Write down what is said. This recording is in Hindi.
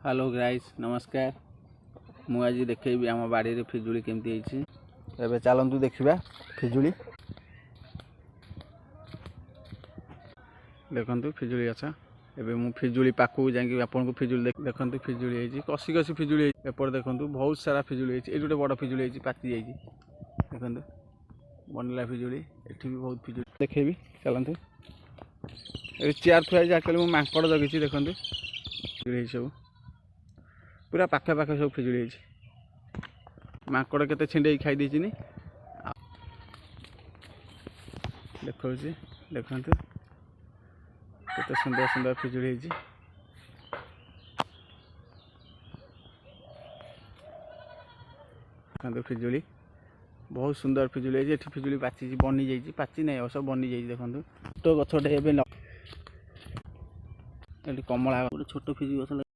हेलो गाइस नमस्कार। मुझे देखेबी आम बाड़ी रे फिजुली केमती होइछि। चलतु देखा फिजुली देखु फिजुली गछ। एबे मु फिजुली पाखु जाकि आपन को फिजुली देखु फिजुली होइछि कसी कसी फिजुली एपर देखु बहुत सारा फिजुली होइछि। एठी गोटे बड़ फिजुली होइछि पाति जाइछि देखु बनला फिजुली एठी भी बहुत फिजुली देखेबी चलतु। ए चेयर थुआ जाकि मु मांकड़ जगिछि देखु फिजुली सब पूरा पाखे पाखे सब फिजुली मांकड़ केते छिंडे खाई देछि नि देखौ देखु केते सुंदर सुंदर फिजुली देखु फिजुली बहुत सुंदर फिजुली है। फिजुली पाची बनी जाइए पाची नहीं सब बनी जाइए देखो तो गछटे कमला छोट फिजुली गछ